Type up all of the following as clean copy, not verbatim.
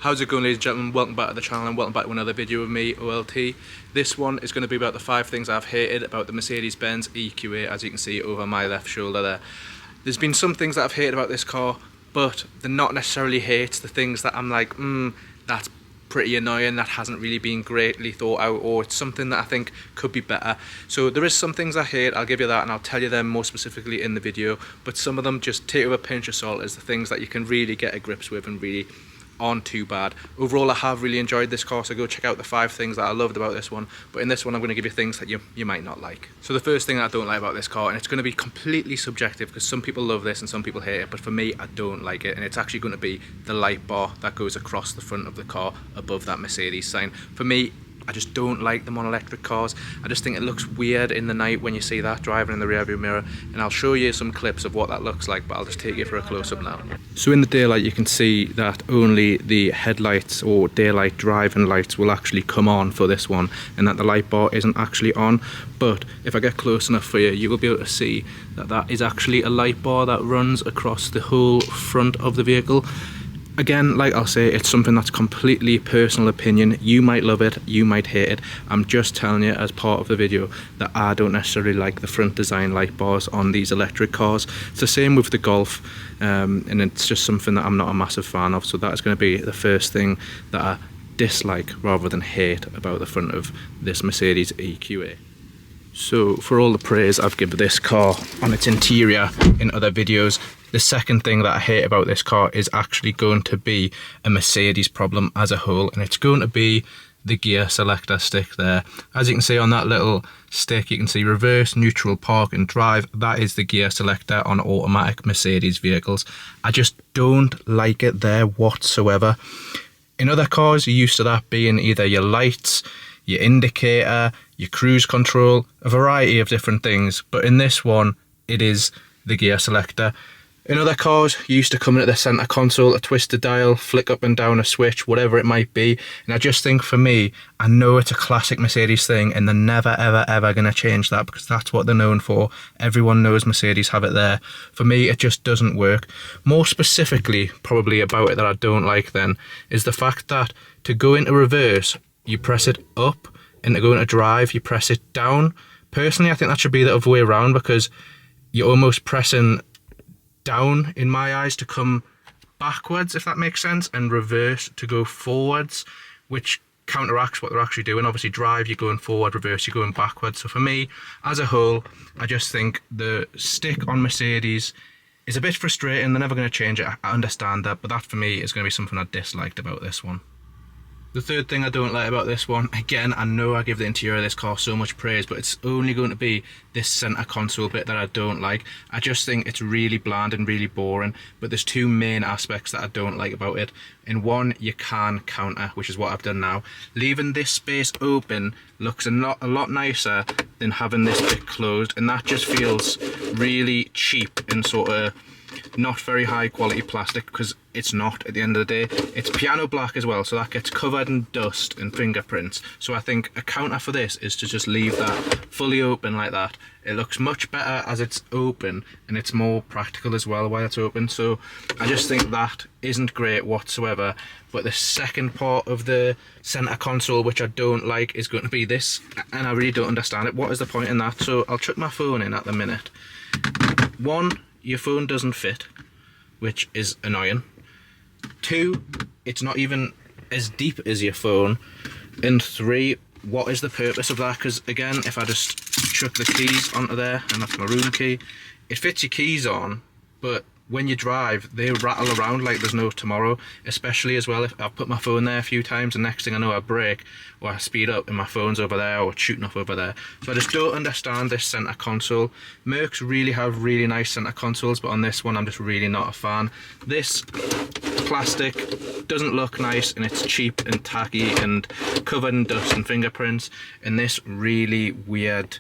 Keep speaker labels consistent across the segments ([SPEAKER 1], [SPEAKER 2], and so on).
[SPEAKER 1] How's it going, ladies and gentlemen? Welcome back to the channel and welcome back to another video with me, OLT. This one is going to be about the 5 things I've hated about the Mercedes-Benz EQA, as you can see over my left shoulder there. There's been some things that I've hated about this car, but they're not necessarily hates. The things that I'm like, that's pretty annoying, that hasn't really been greatly thought out, or it's something that I think could be better. So there is some things I hate, I'll give you that, and I'll tell you them more specifically in the video, but some of them just take it with a pinch of salt as the things that you can really get a grips with and really aren't too bad. Overall, I have really enjoyed this car, so go check out the 5 things that I loved about this one. But in this one, I'm going to give you things that you might not like. So the first thing I don't like about this car, and it's going to be completely subjective because some people love this and some people hate it, but for me, I don't like it, and it's actually going to be the light bar that goes across the front of the car above that Mercedes sign. For me, I just don't like them on electric cars. I just think it looks weird in the night when you see that driving in the rearview mirror, and I'll show you some clips of what that looks like, but I'll just take you for a close-up now. So in the daylight you can see that only the headlights or daylight driving lights will actually come on for this one, and that the light bar isn't actually on. But if I get close enough for you, you will be able to see that that is actually a light bar that runs across the whole front of the vehicle. Again, like I'll say, it's something that's completely personal opinion. You might love it, you might hate it. I'm just telling you as part of the video that I don't necessarily like the front design light bars on these electric cars. It's the same with the Golf, and it's just something that I'm not a massive fan of. So that is going to be the first thing that I dislike rather than hate about the front of this Mercedes EQA. So for all the praise I've given this car on its interior in other videos, the second thing that I hate about this car is actually going to be a Mercedes problem as a whole, and it's going to be the gear selector stick there. As you can see on that little stick, you can see reverse, neutral, park and drive. That is the gear selector on automatic Mercedes vehicles. I just don't like it there whatsoever. In other cars, you're used to that being either your lights, your indicator, your cruise control, a variety of different things, but in this one it is the gear selector. In other cars, you used to come in at the centre console, a twisted dial, flick up and down a switch, whatever it might be, and I just think for me, I know it's a classic Mercedes thing and they're never ever ever going to change that because that's what they're known for. Everyone knows Mercedes have it there. For me, it just doesn't work. More specifically, probably about it that I don't like then, is the fact that to go into reverse, you press it up, and to go into drive, you press it down. Personally, I think that should be the other way around because you're almost pressing down, in my eyes, to come backwards, if that makes sense, and reverse to go forwards, which counteracts what they're actually doing. Obviously, drive, you're going forward, reverse, you're going backwards. So for me, as a whole, I just think the stick on Mercedes is a bit frustrating. They're never going to change it. I understand that, but that for me is going to be something I disliked about this one. The third thing I don't like about this one, again, I know I give the interior of this car so much praise, but it's only going to be this centre console bit that I don't like. I just think it's really bland and really boring, but there's 2 main aspects that I don't like about it. In one, you can counter, which is what I've done now. Leaving this space open looks a lot nicer than having this bit closed, and that just feels really cheap and sort of not very high quality plastic, because it's not at the end of the day. It's piano black as well, so that gets covered in dust and fingerprints. So I think a counter for this is to just leave that fully open like that. It looks much better as it's open, and it's more practical as well while it's open. So I just think that isn't great whatsoever. But the second part of the center console, which I don't like, is going to be this, and I really don't understand it. What is the point in that? So I'll chuck my phone in at the minute. 1, your phone doesn't fit, which is annoying. 2, it's not even as deep as your phone. And 3, what is the purpose of that? Because again, if I just chuck the keys onto there, and that's my room key, it fits your keys on, but when you drive, they rattle around like there's no tomorrow. Especially as well, if I've put my phone there a few times, and next thing I know I brake or I speed up and my phone's over there or it's shooting off over there. So I just don't understand this center console. Mercs really have really nice center consoles, but on this one I'm just really not a fan. This plastic doesn't look nice, and it's cheap and tacky and covered in dust and fingerprints, and this really weird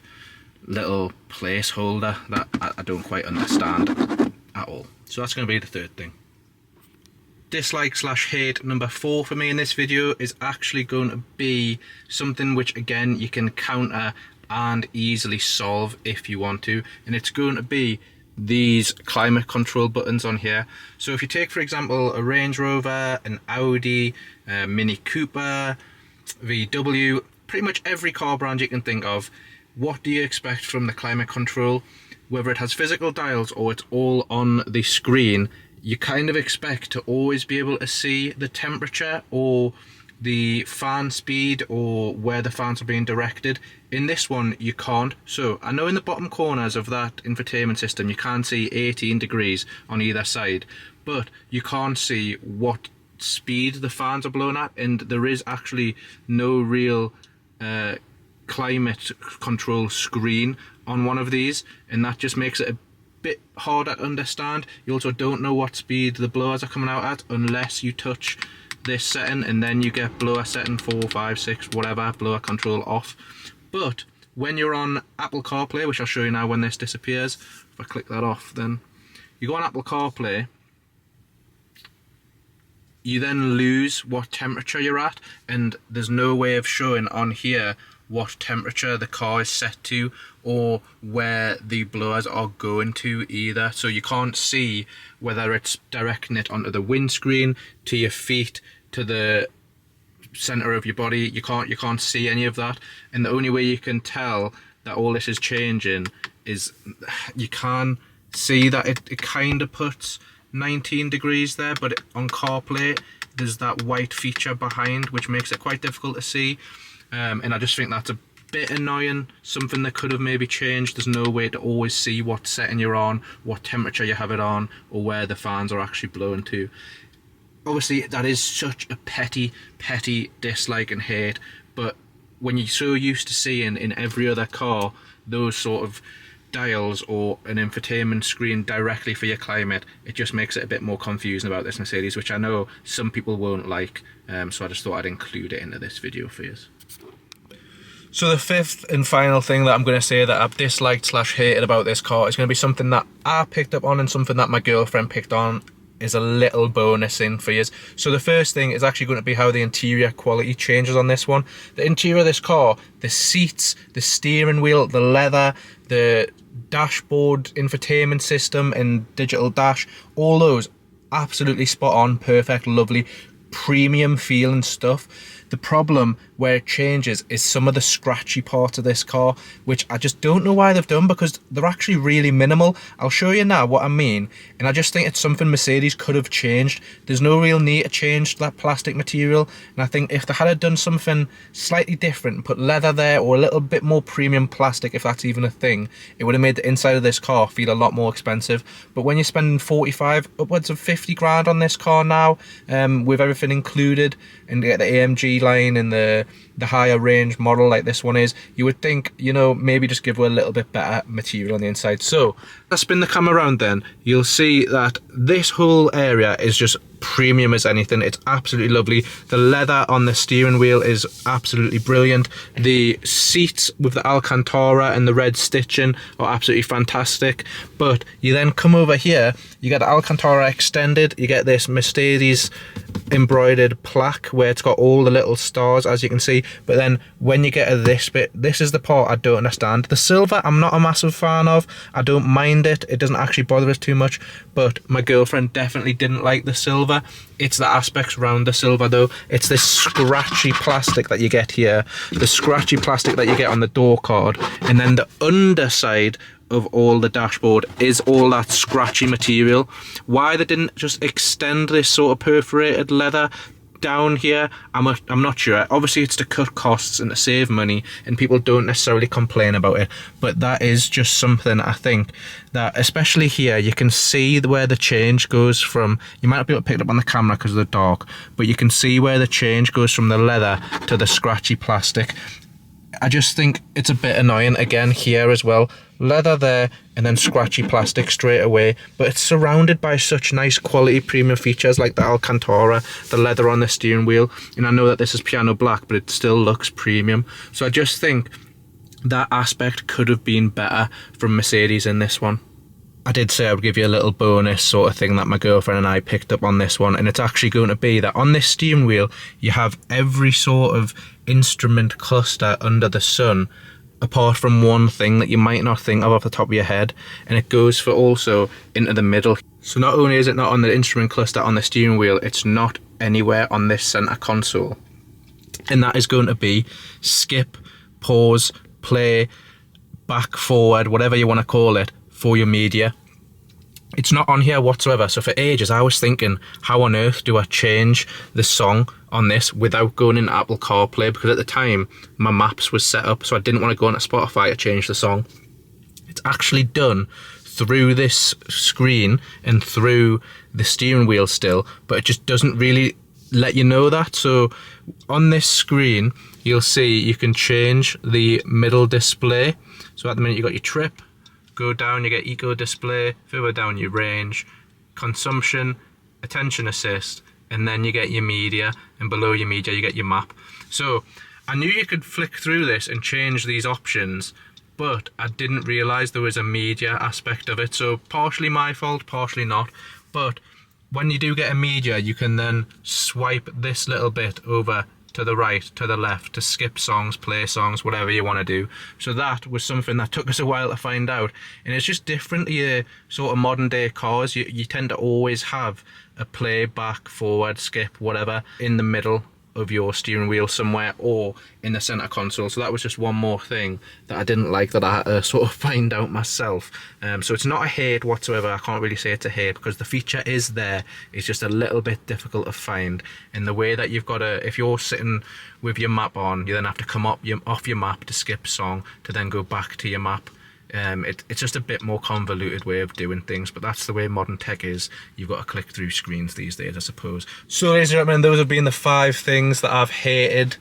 [SPEAKER 1] little placeholder that I don't quite understand at all. So that's going to be the third thing. Dislike / hate number 4 for me in this video is actually going to be something which, again, you can counter and easily solve if you want to, and it's going to be these climate control buttons on here. So if you take, for example, a Range Rover, an Audi, Mini Cooper, VW, pretty much every car brand you can think of, what do you expect from the climate control? Whether it has physical dials or it's all on the screen, you kind of expect to always be able to see the temperature or the fan speed or where the fans are being directed. In this one you can't. So I know in the bottom corners of that infotainment system you can see 18 degrees on either side, but you can't see what speed the fans are blowing at, and there is actually no real climate control screen on one of these, and that just makes it a bit harder to understand. You also don't know what speed the blowers are coming out at unless you touch this setting, and then you get blower setting 4, 5, 6, whatever, blower control off. But when you're on Apple CarPlay, which I'll show you now when this disappears, if I click that off, then you go on Apple CarPlay, you then lose what temperature you're at, and there's no way of showing on here what temperature the car is set to or where the blowers are going to either. So you can't see whether it's directing it onto the windscreen, to your feet, to the center of your body. You can't see any of that, and the only way you can tell that all this is changing is you can see that it kind of puts 19 degrees there, but on CarPlay there's that white feature behind which makes it quite difficult to see. And I just think that's a bit annoying, something that could have maybe changed. There's no way to always see what setting you're on, what temperature you have it on, or where the fans are actually blowing to. Obviously that is such a petty dislike and hate, but when you're so used to seeing in every other car those sort of dials or an infotainment screen directly for your climate, it just makes it a bit more confusing about this Mercedes, which I know some people won't like, so I just thought I'd include it into this video for you. So the fifth and final thing that I'm going to say that I've disliked / hated about this car is going to be something that I picked up on and something that my girlfriend picked on is a little bonus in for you. So the first thing is actually going to be how the interior quality changes on this one. The interior of this car, the seats, the steering wheel, the leather, the dashboard infotainment system and digital dash, all those absolutely spot on, perfect, lovely, premium feeling stuff. The problem where it changes is some of the scratchy parts of this car, which I just don't know why they've done, because they're actually really minimal. I'll show you now what I mean, and I just think it's something Mercedes could have changed. There's no real need to change that plastic material, and I think if they had done something slightly different, put leather there or a little bit more premium plastic, if that's even a thing, it would have made the inside of this car feel a lot more expensive. But when you're spending 45, upwards of 50 grand on this car now, with everything included, and you get the AMG line and the higher range model like this one is, you would think, you know, maybe just give her a little bit better material on the inside. So let's spin the camera around, then you'll see that this whole area is just premium as anything. It's absolutely lovely. The leather on the steering wheel is absolutely brilliant. The seats with the Alcantara and the red stitching are absolutely fantastic. But you then come over here, you get the Alcantara extended, you get this Mercedes embroidered plaque where it's got all the little stars, as you can see. But then when you get to this bit, this is the part I don't understand. The silver I'm not a massive fan of. I don't mind it, it doesn't actually bother us too much, but my girlfriend definitely didn't like the silver. It's the aspects around the silver though. It's this scratchy plastic that you get here, the scratchy plastic that you get on the door card, and then the underside of all the dashboard is all that scratchy material. Why they didn't just extend this sort of perforated leather down here, I'm not sure. Obviously it's to cut costs and to save money, and people don't necessarily complain about it, but that is just something I think that, especially here, you can see where the change goes from. You might not be able to pick it up on the camera because of the dark, but you can see where the change goes from the leather to the scratchy plastic. I just think it's a bit annoying again here as well. Leather there and then scratchy plastic straight away, but it's surrounded by such nice quality premium features like the Alcantara, the leather on the steering wheel, and I know that this is piano black, but it still looks premium. So I just think that aspect could have been better from Mercedes in this one. I did say I would give you a little bonus sort of thing that my girlfriend and I picked up on this one, and it's actually going to be that on this steering wheel you have every sort of instrument cluster under the sun apart from one thing that you might not think of off the top of your head, and it goes for also into the middle. So not only is it not on the instrument cluster on the steering wheel, it's not anywhere on this center console. And that is going to be skip, pause, play, back, forward, whatever you want to call it, for your media. It's not on here whatsoever. So for ages I was thinking, how on earth do I change the song on this without going into Apple CarPlay, because at the time my maps was set up, so I didn't want to go into Spotify to change the song. It's actually done through this screen and through the steering wheel still, but it just doesn't really let you know that. So on this screen you'll see you can change the middle display. So at the minute you got your trip, go down you get eco display, further down your range, consumption, attention assist, and then you get your media, and below your media you get your map. So I knew you could flick through this and change these options, but I didn't realise there was a media aspect of it. So partially my fault, partially not. But when you do get a media, you can then swipe this little bit over to the right, to the left, to skip songs, play songs, whatever you want to do. So that was something that took us a while to find out, and it's just different to your sort of modern day cars. You tend to always have a play, back, forward, skip, whatever in the middle of your steering wheel somewhere, or in the center console. So that was just one more thing that I didn't like that I had to sort of find out myself. So it's not a hate whatsoever. I can't really say it's a hate, because the feature is there. It's just a little bit difficult to find in the way that you've got to, if you're sitting with your map on, you then have to come up off your map to skip song to then go back to your map. It's just a bit more convoluted way of doing things, but that's the way modern tech is. You've got to click through screens these days, I suppose. So ladies and gentlemen, those have been the 5 things that I've hated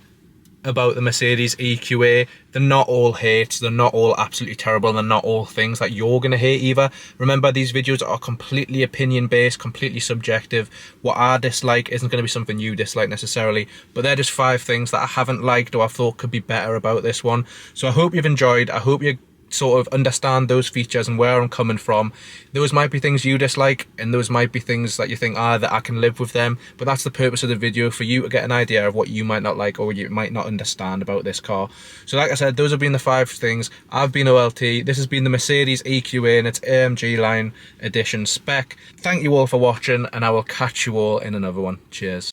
[SPEAKER 1] about the Mercedes EQA. They're not all hates, they're not all absolutely terrible, and they're not all things that you're going to hate either. Remember, these videos are completely opinion based, completely subjective. What I dislike isn't going to be something you dislike necessarily, but they're just 5 things that I haven't liked or I thought could be better about this one. So I hope you've enjoyed. I hope you sort of understand those features and where I'm coming from. Those might be things you dislike, and those might be things that you think, that I can live with them, but that's the purpose of the video, for you to get an idea of what you might not like or you might not understand about this car. So like I said, those have been the 5 things. I've been OLT. This has been the Mercedes EQA and its AMG line edition spec. Thank you all for watching, and I will catch you all in another one. Cheers.